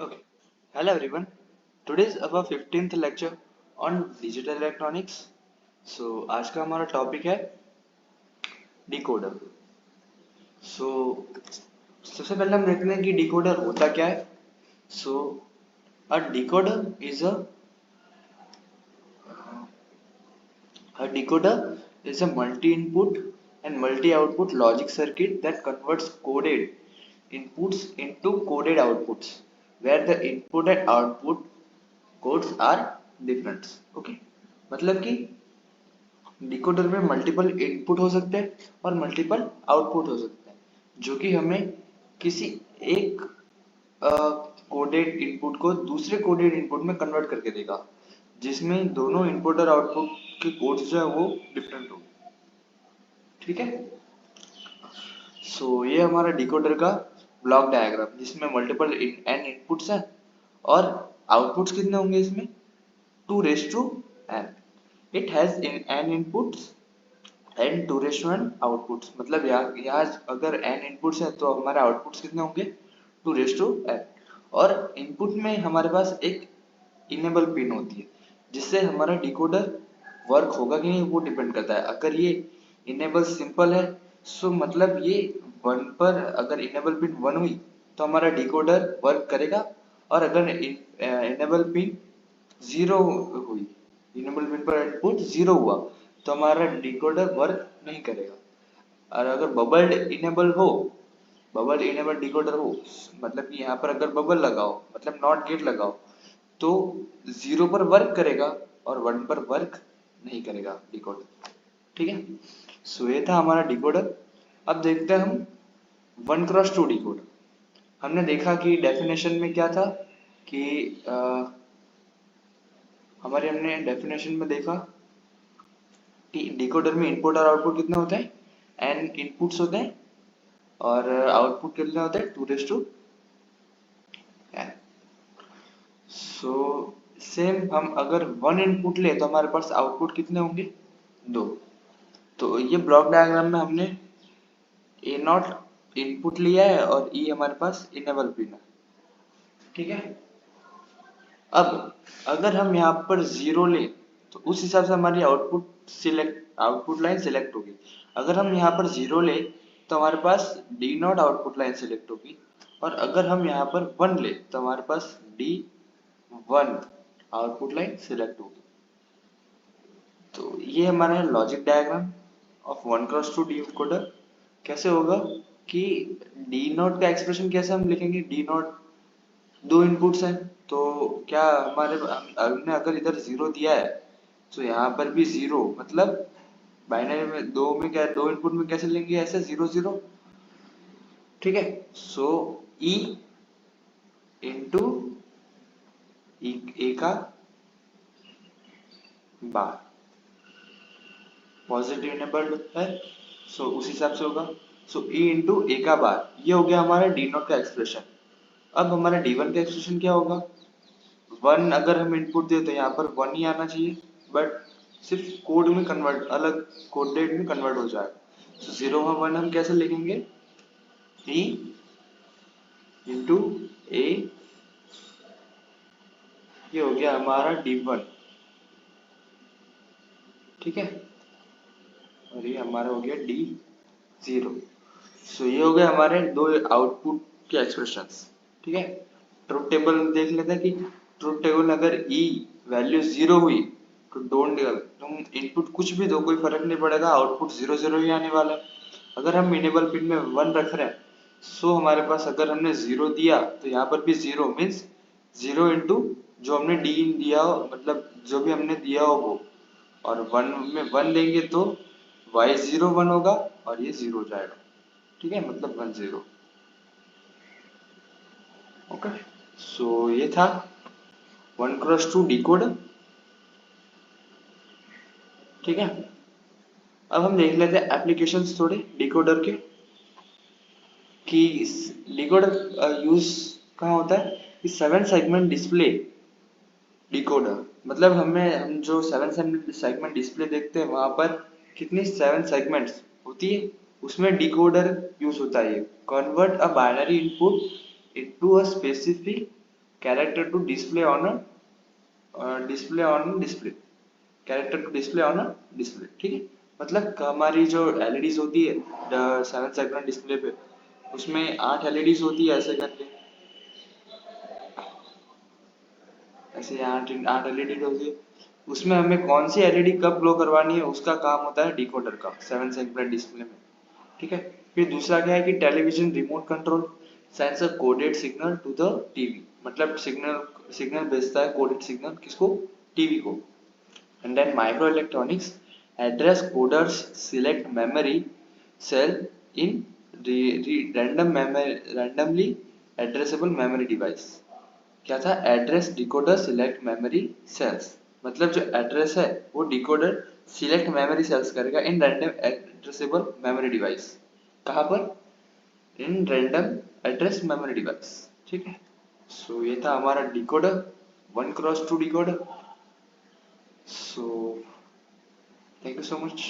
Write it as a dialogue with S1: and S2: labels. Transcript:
S1: Okay. Hello everyone. Today is our 15th lecture on digital electronics. आज का हमारा topic है डिकोडर. सो सबसे पहले हम देखते हैं कि डिकोडर होता क्या है. So a decoder is a multi input and multi output logic circuit that converts coded inputs into coded outputs where the input and output codes are different. Okay. मतलब कि डिकोडर में मल्टीपल इनपुट हो सकते हैं और multiple output हो सकते हैं जो कि हमें किसी एक कोडेड इनपुट को दूसरे कोडेड इनपुट में कन्वर्ट करके देगा जिसमें दोनों इनपुट और आउटपुट के कोड्स जो है वो डिफरेंट हो. ठीक है. ये हमारा डिकोडर का ब्लॉक डायग्राम जिसमें मल्टीपल एन इनपुट्स हैं और आउटपुट्स कितने होंगे इसमें 2 raised to n. It has n inputs and 2 raised to n outputs. मतलब यहाँ अगर n inputs है तो हमारे outputs कितने होंगे 2 raised to n. और input में हमारे पास एक enable पिन होती है जिससे हमारा डिकोडर वर्क होगा कि नहीं वो डिपेंड करता है. अगर ये enable सिंपल है सो मतलब ये 1 पर अगर enable पिन 1 हुई तो हमारा डिकोडर वर्क करेगा और अगर enable पिन 0 हुई इनेबल पिन पर इनपुट 0 हुआ तो हमारा डिकोडर वर्क नहीं करेगा. और अगर बबल इनेबल डिकोडर हो मतलब कि यहाँ पर अगर बबल लगाओ मतलब नॉट गेट लगाओ तो 0 पर वर्क करेगा और 1 पर वर्क नहीं करेगा डिकोडर. ठीक है. ये था हमारा डिकोडर. अब देखते हैं हम 1x2 डिकोडर. हमने देखा कि डेफिनेशन में क्या था कि हमने डेफिनेशन में देखा कि डिकोडर में इनपुट और आउटपुट कितने होते हैं एन इनपुट्स होते हैं और आउटपुट कितने होते हैं 2 raised to n. So same हम अगर 1 इनपुट ले तो हमारे पास आउटपुट कितने होंगे 2. तो ये ब्लॉक डायग्राम में हमने ए नॉट इनपुट लिया है और ई हमारे पास इनेबल पिन है. ठीक है. अब अगर हम यहाँ पर 0 लें तो उस हिसाब से हमारी आउटपुट लाइन सिलेक्ट होगी. अगर हम यहाँ पर 0 ले तो हमारे पास D naught output line select होगी और अगर हम यहाँ पर 1 ले तो हमारे पास D1 आउटपुट लाइन सिलेक्ट होगी. तो ये हमारा है logic diagram of 1x2 decoder. कैसे होगा कि डी नॉट का एक्सप्रेशन कैसे हम लिखेंगे. डी नॉट 2 इनपुट्स हैं तो क्या हमने अगर इधर 0 दिया है तो यहाँ पर भी 0 मतलब बाइनरी में 2 में क्या 2 इनपुट में कैसे लेंगे ऐसे 0 0. ठीक है. सो ई इंटू ए का बार पॉजिटिव इनेबल्ड है सो उस हिसाब से होगा. सो ई इंटू ए का बार ये हो गया हमारा डी नॉट का एक्सप्रेशन. अब हमारा D1 का एक्सप्रेशन क्या होगा 1 अगर हम इनपुट दे तो यहाँ पर 1 ही आना चाहिए बट सिर्फ कोड में कन्वर्ट अलग कोडेड में कन्वर्ट हो जाएगा. तो 0 में 1 हम कैसे लिखेंगे E इंटू ए. ये हो गया हमारा D1. ठीक है. और ये हमारा हो गया D0. ये हो गए हमारे दो आउटपुट के एक्सप्रेशंस. ठीक है. ट्रुथ टेबल देख लेते हैं कि ट्रुथ टेबल अगर ई वैल्यू 0 हुई तो तुम इनपुट कुछ भी दो कोई फर्क नहीं पड़ेगा आउटपुट 0 0 ही आने वाला है. अगर हम इनेबल पिन में 1 रख रहे हैं सो हमारे पास अगर हमने 0 दिया तो यहाँ पर भी 0 मीन्स 0 इंटू जो हमने डी दिया हो मतलब जो भी हमने दिया हो वो और 1 में 1 देंगे तो y0 1 होगा और ये 0 हो जाएगा. ठीक है. मतलब 1 0. ओके. ये था 1x2 डिकोडर. ठीक है. अब हम देख लेते हैं एप्लीकेशंस थोड़े डिकोडर के कि डिकोडर यूज कहाँ होता है कि 7 सेगमेंट डिस्प्ले डिकोडर मतलब हम जो 7 सेगमेंट डिस्प्ले देखते हैं वहां पर कितनी 7 सेगमेंट्स होती है उसमें डिकोडर यूज होता है. Convert a binary input into a specific character to display on display, character to display on display, ठीक है। मतलब हमारी जो एलईडीज होती है 7 सेगमेंट डिस्प्ले पे, उसमें 8 एलईडीज होती है ऐसे करके, ऐसे 8 एलईडी होती है। उसमें हमें कौन सी एलईडी कब ग्लो करवानी है उसका काम होता है डिकोडर का 7 सेगमेंट डिस्प्ले में, ठीक है। फिर दूसरा क्या है कि television remote control sends a coded signal to the TV, मतलब सिग्नल भेजता है कोडेड सिग्नल किसको, टीवी को। And then microelectronics address coders select memory cell in randomly addressable memory device. क्या था, address decoder select memory cells, मतलब जो address है वो डिकोडर सिलेक्ट मेमोरी सेल्स करेगा in random addressable memory device. कहाँ पर, in random address memory device, ठीक है। सो ये था हमारा decoder, 1x2 decoder. So thank you so much.